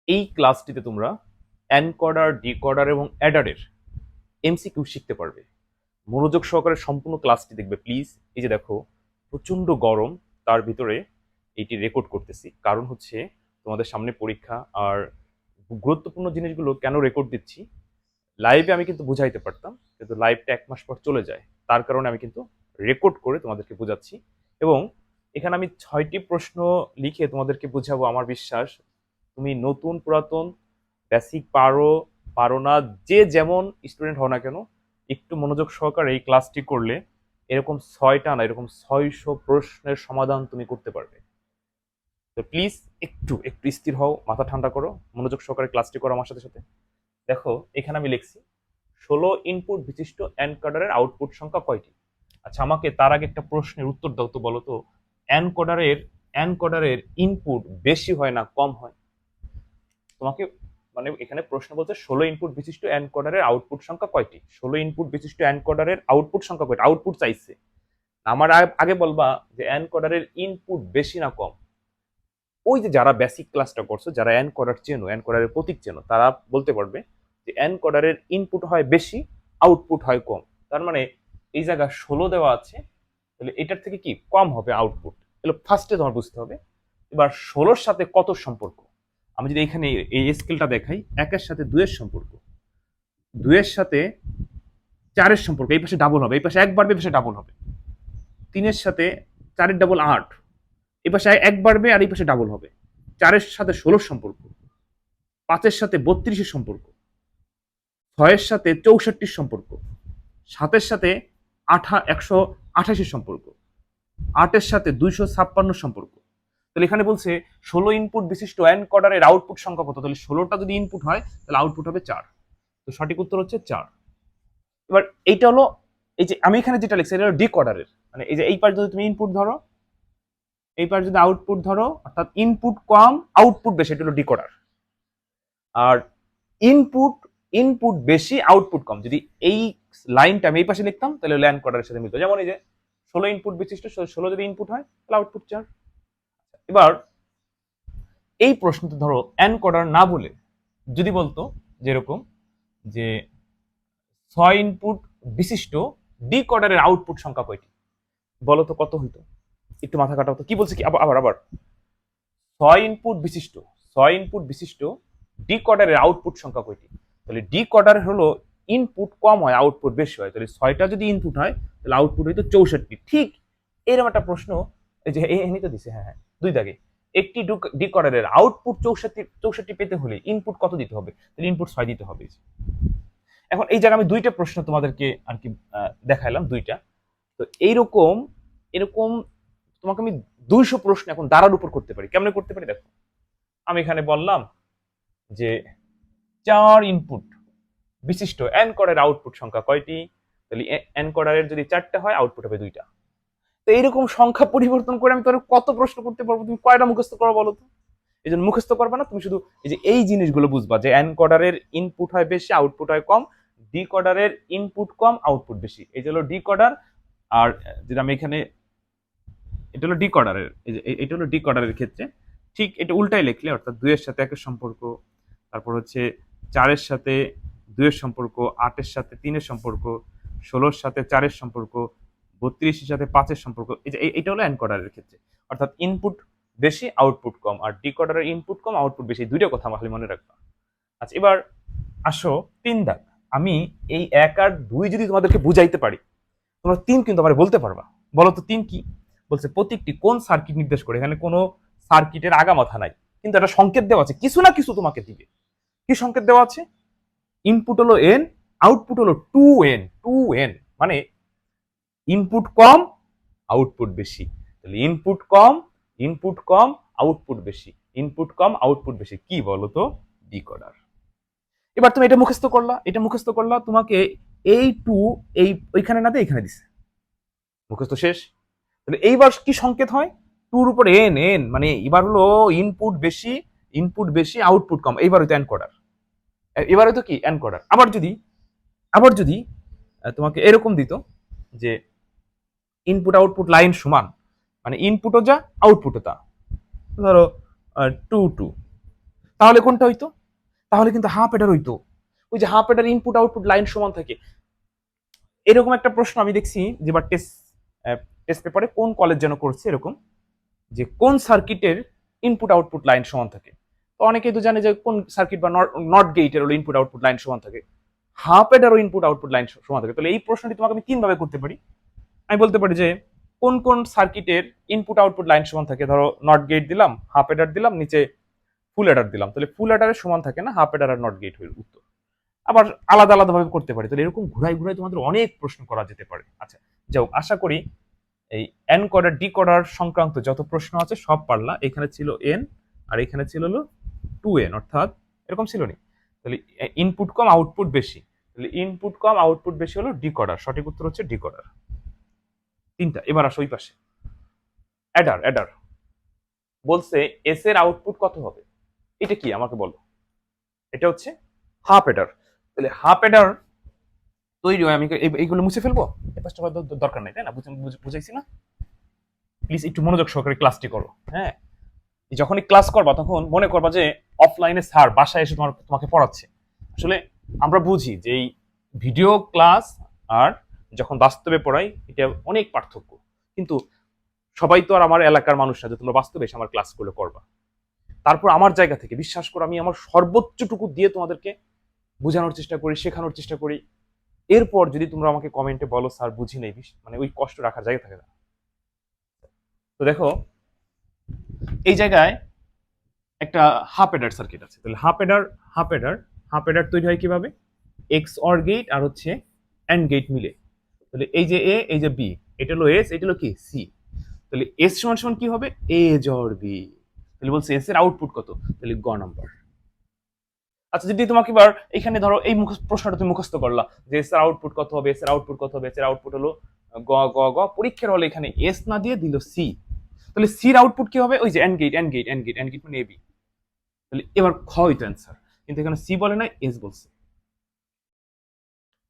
এই ক্লাসটিতে তোমরা encoder, decoder এবং অ্যাডারের এমসিকিউ শিখতে পারবে। মনোযোগ সহকারে সম্পূর্ণ ক্লাসটি দেখবে প্লিজ। এই যে দেখো, প্রচন্ড গরম, তার ভিতরে এইটি রেকর্ড করতেছি, কারণ হচ্ছে তোমাদের সামনে পরীক্ষা। আর গুরুত্বপূর্ণ জিনিসগুলো কেন রেকর্ড দিচ্ছি, লাইভে আমি কিন্তু বুঝাইতে পারতাম, কিন্তু লাইভটা 1 মাস পর চলে যায়, তার কারণে আমি কিন্তু রেকর্ড করে তোমাদেরকে বোঝাচ্ছি। এবং এখানে আমি 6টি প্রশ্ন লিখে তোমাদেরকে বোঝাবো। আমার বিশ্বাস তুমি নতুন পুরাতন বেসিক পারো পারো না, যে যেমন স্টুডেন্ট হও না কেন, একটু মনোযোগ সহকারে এই ক্লাসটি করলে এরকম 6টা না, এরকম 600 প্রশ্নের সমাধান তুমি করতে পারবে। তো প্লিজ একটু একটু স্থির হও, মাথা ঠান্ডা করো, মনোযোগ সহকারে ক্লাসটি করো আমার সাথে সাথে। দেখো এখানে আমি লিখছি 16 ইনপুট বিশিষ্ট এনকোডারের আউটপুট সংখ্যা কয়টি। আচ্ছা, আমাকে তার আগে একটা প্রশ্নের উত্তর দাও তো, বলো তো এনকোডারের এনকোডারের ইনপুট বেশি হয় না কম হয়? তোমাকে মানে এখানে প্রশ্ন বলছে 16 ইনপুট বিশিষ্ট এনকোডারের আউটপুট সংখ্যা কয়টি। 16 ইনপুট বিশিষ্ট এনকোডারের আউটপুট সংখ্যা কয়টি, আউটপুট চাইছে। আমার আগে বলবা যে এনকোডারের ইনপুট বেশি না কম। ওই যে যারা বেসিক ক্লাসটা করছো, যারা এনকোডার চেনো, এনকোডারের প্রতীক চেনো, তারা বলতে পারবে যে এনকোডারের ইনপুট হয় বেশি, আউটপুট হয় কম। তার মানে এই জায়গা 16 দেওয়া আছে, তাহলে এটার থেকে কি কম হবে আউটপুট, এগুলো ফার্স্টে তোমার বুঝতে হবে। এবার 16-র সাথে কত সম্পর্ক, আমি যদি এখানে এই স্কেলটা দেখাই, 1-এর সাথে 2-এর সম্পর্ক, 2-এর সাথে 4-এর সম্পর্ক, এই পাশে ডাবল হবে, এই পাশে 1 বাড়বে, এই পাশে ডাবল হবে। 3-এর সাথে 4-এর ডাবল 8, এই পাশে 1 বাড়বে আর এই পাশে ডাবল হবে। 4-এর সাথে 16-র সম্পর্ক, 5-এর সাথে 32-এর সম্পর্ক, 6-এর সাথে 64-র সম্পর্ক, 7-এর সাথে 128-এর সম্পর্ক, 8-এর সাথে 256-র সম্পর্ক। তাহলে এখানে বলছে 16 ইনপুট বিশিষ্ট এনকোডারের আউটপুট সংখ্যা কত, তাহলে 16টা যদি ইনপুট হয় তাহলে আউটপুট হবে 4। তো সঠিক উত্তর হচ্ছে 4। এবার এইটা হলো, এই যে আমি এখানে যেটা লিখছি এটা হলো ডিকোডারের, মানে এই যে এই পার যদি তুমি ইনপুট ধরো, এই পার যদি আউটপুট ধরো, অর্থাৎ ইনপুট কম আউটপুট বেশি, এটা হলো ডিকোডার। আর ইনপুট ইনপুট বেশি আউটপুট কম, যদি এই লাইনটা আমি এই পাশে লিখতাম তাহলে ল্যান্ড কোডারের সাথে মিলতো। যেমন এই যে 16 ইনপুট বিশিষ্ট, 16 যদি ইনপুট হয় তাহলে আউটপুট 4। এবার এই প্রশ্নতে ধরো এনকোডার না বলে যদি বলতো যেরকম যে 6 ইনপুট বিশিষ্ট ডিকোডারের আউটপুট সংখ্যা কয়টি, বলো তো কত হইতো? একটু মাথা কাটাও তো, কি বলছে কি, আবার আবার আবার 6 ইনপুট বিশিষ্ট 6 ইনপুট বিশিষ্ট ডিকোডারের আউটপুট সংখ্যা কয়টি। তাহলে ডিকোডার হলো ইনপুট কম হয় আউটপুট বেশি হয়, তাহলে 6টা যদি ইনপুট হয় তাহলে আউটপুট হইতো 64। ঠিক এরকম একটা প্রশ্ন এই যে এখানে তো দিছে, হ্যাঁ হ্যাঁ, 2 দাগে একটি ডিকোডারের আউটপুট 64 পেতে হলে ইনপুট কত দিতে হবে, তাহলে ইনপুট 6 দিতে হবে। এখন এই জায়গায় আমি 2টা প্রশ্ন তোমাদেরকে আর কি দেখাইলাম, 2টা। তো এইরকম এরকম তোমাকে আমি 200 প্রশ্ন এখন দাঁড়ার উপর করতে পারি। কেমনে করতে পারি দেখো, আমি এখানে বললাম যে 4 ইনপুট বিশিষ্ট এনকোডারের আউটপুট সংখ্যা কয়টি, তাহলে এনকোডারের যদি 4টা হয় আউটপুট হবে 2টা। তো এইরকম সংখ্যা পরিবর্তন করে আমি তোর কত প্রশ্ন করতে পারবো, তুমি কয়টা মুখস্থ করো বলো তো? এই জন্য মুখস্থ করবে না, তুমি শুধু এই যে এই জিনিসগুলো বুঝবা যে এনকোডারের ইনপুট হয় বেশি আউটপুট হয় কম, ডিকোডারের ইনপুট কম আউটপুট বেশি, এই যে হলো ডিকোডার। আর যেটা আমি এখানে, এটা হলো ডিকোডারের, এই যে এটা হলো ডিকোডারের ক্ষেত্রে ঠিক এটা উল্টাই লিখলে, অর্থাৎ 2-এর সাথে 1-এর সম্পর্ক, তারপর হচ্ছে 4-এর সাথে 2-এর সম্পর্ক, 8-এর সাথে 3-এর সম্পর্ক, 16-র সাথে 4-এর সম্পর্ক, 32-এর সাথে 5-এর সম্পর্ক, এই যে এটা হলো এনকোডারের ক্ষেত্রে, অর্থাৎ ইনপুট বেশি আউটপুট কম, আর ডিকোডারের ইনপুট কম আউটপুট বেশি, দুইটা কথা খালি মনে রাখবা। আচ্ছা, এবার আসো 3 দাগ। আমি এই 1 আর 2 যদি তোমাদেরকে বুঝাইতে পারি, তোমরা 3 কিন্তু আমার বলতে পারবা। বলো তো 3 কি? বলছে প্রতীকটি কোন সার্কিট নির্দেশ করে। এখানে কোনো সার্কিটের আগা মাথা নাই, কিন্তু একটা সংকেত দেওয়া আছে, কিছু না কিছু তোমাকে দিবে। কি সংকেত দেওয়া আছে? ইনপুট হলো এন, আউটপুট হলো 2n, 2n মানে ইনপুট কম আউটপুট বেশি। তাহলে ইনপুট কম আউটপুট বেশি, ইনপুট কম আউটপুট বেশি, কি বলো তো? ডিকোডার। এবার তুমি এটা মুখস্থ করলা, এটা মুখস্থ করলা, তোমাকে এই 2 এই ওইখানে না দিয়ে এখানে দিছে, মুখস্থ শেষ। তাহলে এইবার কি সংকেত হয়? 2-র উপর এন, এন মানে এবার হলো ইনপুট বেশি আউটপুট কম, এইবার হয়তো এনকোডার, এবার হয়তো কি এনকোডার। আবার যদি তোমাকে এরকম দিত যে ইনপুট আউটপুট লাইন সমান, মানে ইনপুটও যা আউটপুটও তা, ধরো 2 2, তাহলে কোনটা হইতো? তাহলে কিন্তু হাফ অ্যাডার হইতো। ওই যে half Eder input output line সমান থাকে। এরকম একটা প্রশ্ন আমি দেখছি যেবার টেস্ট পেপারে কোন কলেজ যেন করছে এরকম, যে কোন সার্কিটের ইনপুট আউটপুট লাইন সমান থাকে। তো অনেকেই তো জানে যে কোন সার্কিট বা নট গেটের হলো ইনপুট আউটপুট লাইন সমান থাকে, হাফ এডারও ইনপুট আউটপুট লাইন সমান থাকে। তাহলে এই প্রশ্নটি তোমাকে আমি 3 ভাবে করতে পারি। আমি বলতে পারি যে কোন কোন সার্কিটের ইনপুট আউটপুট লাইন সমান থাকে, ধরো নট গেট দিলাম, হাফ এডার দিলাম, নিচে ফুল এডার দিলাম, তাহলে ফুল এডারের সমান থাকে না, হাফ এডার আর নট গেট হয়ে উত্তর। আবার আলাদা আলাদা ভাবে করতে পারি। তাহলে এরকম ঘুরাই ঘুরাই তোমাদের অনেক প্রশ্ন করা যেতে পারে। আচ্ছা যাও, আশা করি এই এনকোডার ডিকোডার সংক্রান্ত যত প্রশ্ন আছে সব পারলা। এখানে ছিল এন আর এখানে ছিল হলো 2n, অর্থাৎ এরকম ছিল নি। তাহলে ইনপুট কম আউটপুট বেশি, তাহলে ইনপুট কম আউটপুট বেশি হলো ডিকোডার। সঠিক উত্তর হচ্ছে ডিকোডার। 3টা। এবার আসো ওই পাশে, অ্যাডার। অ্যাডার বলছে এস এর আউটপুট কত হবে। এটা কি আমাকে বলো। এটা হচ্ছে হাফ অ্যাডার। তাহলে হাফ অ্যাডার তৈরি হয়, আমি এইগুলো মুছে ফেলবো, এই পাঁচটা দরকার নাই, তাই না? বুঝাইছি না? প্লিজ একটু মনোযোগ সহকারে ক্লাসটি করো। হ্যাঁ, যখনই ক্লাস করবা তখন মনে করবা যে অফলাইনে স্যার বাসায় এসে তোমাকে পড়াচ্ছে। আসলে আমরা বুঝি যে এই ভিডিও ক্লাস আর যখন বাস্তবে পড়াই এটা অনেক পার্থক্য, কিন্তু সবাই তো আর আমার এলাকার মানুষ না যে তোমরা বাস্তবে এসে আমার ক্লাসগুলো করবা। তারপর আমার জায়গা থেকে বিশ্বাস করো, আমি আমার সর্বোচ্চটুকু দিয়ে তোমাদেরকে বোঝানোর চেষ্টা করি, শেখানোর চেষ্টা করি। এরপর যদি তোমরা আমাকে কমেন্টে বলো স্যার বুঝি নেই, মানে ওই কষ্ট রাখার জায়গা থাকে না। তো দেখো এই জায়গায় একটা হাফ এডার সার্কিট আছে। তাহলে হাফ এডার তৈরি হয় কিভাবে? এক্স অর গেট আর হচ্ছে এন্ড গেট মিলে। তাহলে এই যে এ, এই যে বি, এটা হলো এস, এটা হলো কি সি। তাহলে এস সমান সমান কি হবে? এ জর বি। তাহলে বলছে এস এর আউটপুট কত? তাহলে গ নাম্বার। আচ্ছা যদি তোমাকে এবার এখানে ধরো এই প্রশ্নটা তুমি মুখস্থ করলা যে এস এর আউটপুট কত হবে, এস এর আউটপুট কত হবে, এস এর আউটপুট হলো গ গ গ, পরীক্ষার হলে এখানে এস না দিয়ে দিল সি। তাহলে সির আউটপুট কি হবে? ওই যে and gate, and gate, and gate, and gate মানে এবি। তাহলে এবার খ হইতো অ্যান্সার, কিন্তু এখানে সি বলে না, এস বলছে।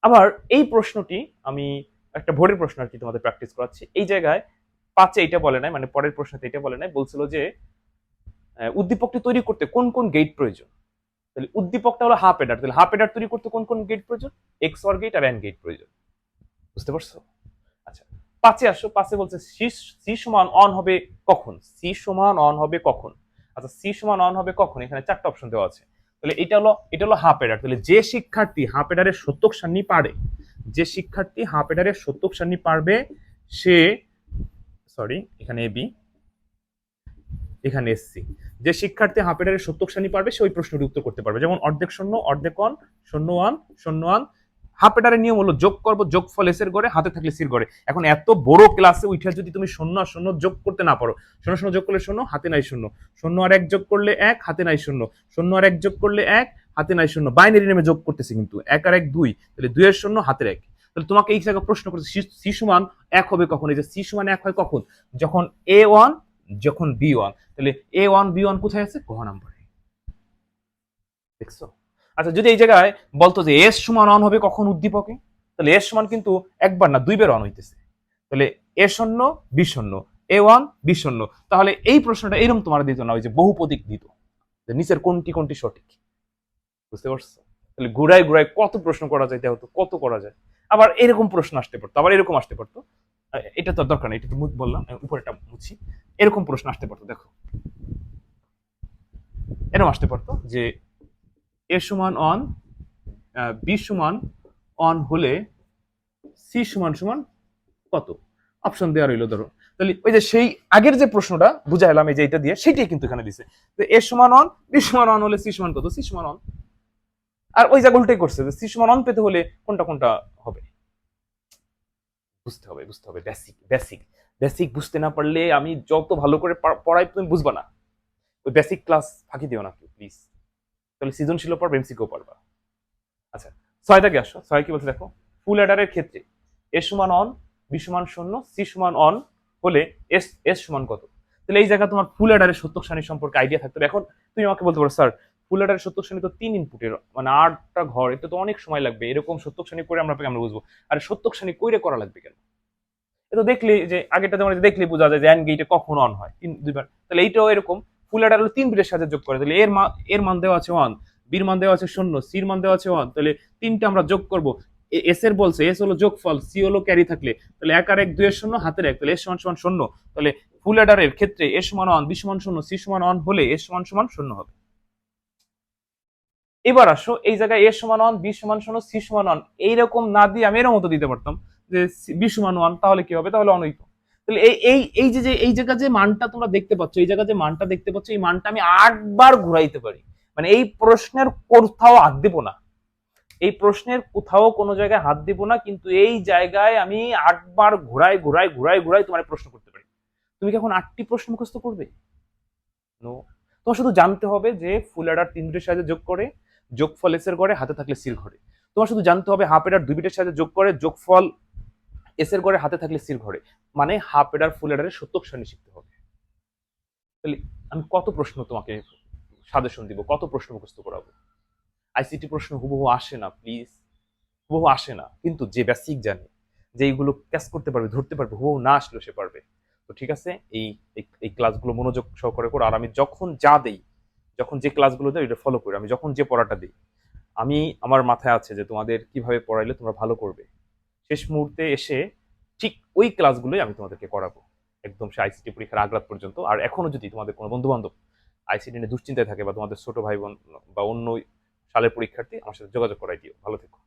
আবার এই প্রশ্নটি আমি একটা বোর্ডের প্রশ্ন আর কি তোমাদের প্র্যাকটিস করাচ্ছি। এই জায়গায় 5-এ এটা বলে নাই, মানে পরের প্রশ্নতে এটা বলে নাই, বলছিল যে উদ্দীপকটি তৈরি করতে কোন কোন গেট প্রয়োজন। তাহলে উদ্দীপকটা হলো হাফ এডার, তাহলে হাফ এডার তৈরি করতে কোন কোন গেট প্রয়োজন? এক্স অর গেট আর এন্ড গেট প্রয়োজন। বুঝতে পারছো? আচ্ছা 5-এ আসো। 5-এ বলছে সি সমান অন হবে কখন? সি সমান অন হবে কখন? আচ্ছা সি সমান অন হবে কখন? এখানে 4টা অপশন দেওয়া আছে। তাহলে এটা হলো হাফ এডার। তাহলে যে শিক্ষার্থী হাফ এডারের সত্যক সারণী পারে, যে শিক্ষার্থী হাফ এডারের সত্যক সারণী পারবে সে, সরি এখানে এবি, এখানে এসসি, যে শিক্ষার্থী হাফ এডারের সত্যক সারণী পারবে সে ওই প্রশ্নটি উত্তর করতে পারবে। যেমন অর্ধেক শূন্য, অর্ধেক অন, শূন্য ওয়ান, শূন্য ওয়ান। হাফ এডারের নিয়ম হলো যোগ করবো, যোগফল এস এর ঘরে, হাতে থাকলে সির ঘরে। এখন এত বড় ক্লাসে উঠে যদি তুমি শূন্য আর শূন্য যোগ করতে না পারো, শূন্য শূন্য যোগ করলে শূন্য, হাতে নাই শূন্য, শূন্য আর এক যোগ করলে এক, হাতে নাই শূন্য, শূন্য আর এক যোগ করলে এক, হাতে নাই শূন্য, বাইনারি নেমে যোগ করতেছি কিন্তু, এক আর এক দুই, তাহলে দুইয়ের শূন্য হাতের এক। তাহলে তোমাকে এই জায়গায় প্রশ্ন করছে সি সমান এক হবে কখন? এই যে সি সমান এক হয় কখন? যখন এ ওয়ান, যখন বি ওয়ান। তাহলে এ ওয়ান বি ওয়ান কোথায় আছে? গ নাম্বারে। দেখছো? আচ্ছা যদি এই জায়গায় বলতো যে এস সমান অন হবে কখন উদ্দীপকে, তাহলে এস সমান কিন্তু একবার না দুইবার অন হইতেছে। তাহলে এ শূন্য বি শূন্য, এ ওয়ান বি শূন্য। তাহলে এই প্রশ্নটা এরকম তোমার দিত না, ওই যে বহুপদীক দিত যে নিচের কোনটি কোনটি সঠিক। বুঝতে পারছো? তাহলে ঘুরায় ঘুরায় কত প্রশ্ন করা যায়, হতো কত করা যায়। আবার এরকম প্রশ্ন আসতে পারতো, আবার এরকম আসতে পারতো। এটা তো দরকার নেই, এটা তো বললাম উপরেটা মুছি। এরকম প্রশ্ন আসতে পারতো, দেখো এরকম আসতে পারতো যে এ সমান অন, বি সমান অন হলে সি সমান সমান কত? অপশন দেওয়া রইল ধরো। তাহলে ওই যে সেই আগের যে প্রশ্নটা বুঝাইলাম এই যে এটা দিয়ে, সেটাই কিন্তু এখানে দিছে। তো এ সমান অন, বি সমান অন হলে সি সমান কত? সি সমান অন। আর ওই জায়গা উল্টাই করছে যে সি সমান অন পেতে হলে কোনটা কোনটা হবে। বুঝতে হবে, বুঝতে হবে, বেসিক বেসিক বেসিক বুঝতে না পারলে আমি যত ভালো করে পড়াই তুমি বুঝবা না। ওই বেসিক ক্লাস ফাঁকি দিও না প্লিজ, তাহলে সৃজনশীল পারবে, এমসিকিউ পারবা। আচ্ছা 6টাকে আসো। 6 কি বলছে দেখো, ফুল অ্যাডারের ক্ষেত্রে এ সমান অন, বি সমান শূন্য, সি সমান অন হলে এস এস সমান কত? তাহলে এই জায়গা তোমার ফুল অ্যাডারের সত্যক সারণী সম্পর্কে আইডিয়া থাকতে হবে। এখন তুমি আমাকে বলতে পারো স্যার ফুল অ্যাডারের সত্যক সারণী তো 3 ইনপুটের, মানে 8টা ঘর, এটা তো অনেক সময় লাগবে, এরকম সত্যক সারণী করে আমরা বুঝবো। আর সত্যক সারণী কইরে করা লাগবে কেন? এটা দেখলে যে আগেরটা যেমন দেখলে বোঝা যায় যে এন্ড গেটে কখন অন হয়, দুইবার। তাহলে এইটাও এরকম ফুল অ্যাডার হলো 3 বিটের সাথে যোগ করে, তাহলে এর মান দেওয়া আছে 1, বির মান দেওয়া আছে 0, সির মান দেওয়া আছে 1, তাহলে তিনটা আমরা যোগ করব। এস এর বলছে এস হলো যোগফল, সি হলো ক্যারি থাকলে, তাহলে 1 আর 1 2 এর 0, হাতের 1, তাহলে এস সমান সমান 0। তাহলে ফুল অ্যাডারের ক্ষেত্রে এস সমান 1, বি সমান 0, সি সমান 1 হলে এস সমান সমান 0 হবে। এবার আসো এই জায়গায় এ সমান 1, বি সমান 0, সি সমান 1 এইরকম না দিয়ে আমি এর মতো দিতে পারতাম যে বি সমান 1, তাহলে কি হবে, তাহলে অনৈক। তাহলে এই জায়গা যে মানটা তোমরা দেখতে পাচ্ছ, এই জায়গা যে মানটা দেখতে পাচ্ছ, এই মানটা আমি 8 বার ঘুরাইতে পারি। মানে এই প্রশ্নের কোথাও হাত দিব না, এই প্রশ্নের কোথাও কোনো জায়গায় হাত দিব না, কিন্তু এই জায়গায় আমি 8 বার ঘুরাই ঘুরাই ঘুরাই ঘুরাই তোমার প্রশ্ন করতে পারি। তুমি কি এখন 8টি প্রশ্ন মুখস্থ করবে? নো। তোমার শুধু জানতে হবে যে ফুল অ্যাডার 3 বিটের সাথে যোগ করে যোগফল এস এর ঘরে, হাতে থাকলে সির ঘরে। তোমার শুধু জানতে হবে হাফ অ্যাডার 2 বিটের সাথে যোগ করে যোগফল এস এর ঘরে, হাতে থাকলে সির ঘরে। মানে হাফ অ্যাডার ফুল অ্যাডারের সত্যক সারণী শিখতে হবে। তাহলে আমি কত প্রশ্ন তোমাকে সাজেশন দিব, কত প্রশ্ন মুখস্থ করাবো? আইসিটি প্রশ্ন হুবহু আসে না, প্লিজ, হুবহু আসে না, কিন্তু যে বেসিক জানে, যে এইগুলো ক্যাচ করতে পারবে, ধরতে পারবে, হুবহু না আসলেও সে পারবে। তো ঠিক আছে, এই ক্লাসগুলো মনোযোগ সহকারে করো। আর আমি যখন যা দেই, যখন যে ক্লাসগুলো দেয় এটা ফলো করি, আমি যখন যে পড়াটা দিই, আমি আমার মাথায় আছে যে তোমাদের কিভাবে পড়াইলে তোমরা ভালো করবে। শেষ মুহূর্তে এসে ঠিক ওই ক্লাসগুলোই আমি তোমাদেরকে করাবো, একদম সে আইসিটি পরীক্ষার আগ রাত পর্যন্ত। আর এখনো যদি তোমাদের কোনো বন্ধু বান্ধব আইসিটি নিয়ে দুশ্চিন্তায় থাকে, বা তোমাদের ছোট ভাই বোন বা অন্য সালের পরীক্ষার্থী, আমার সাথে যোগাযোগ করাই দিও। ভালো থেকো।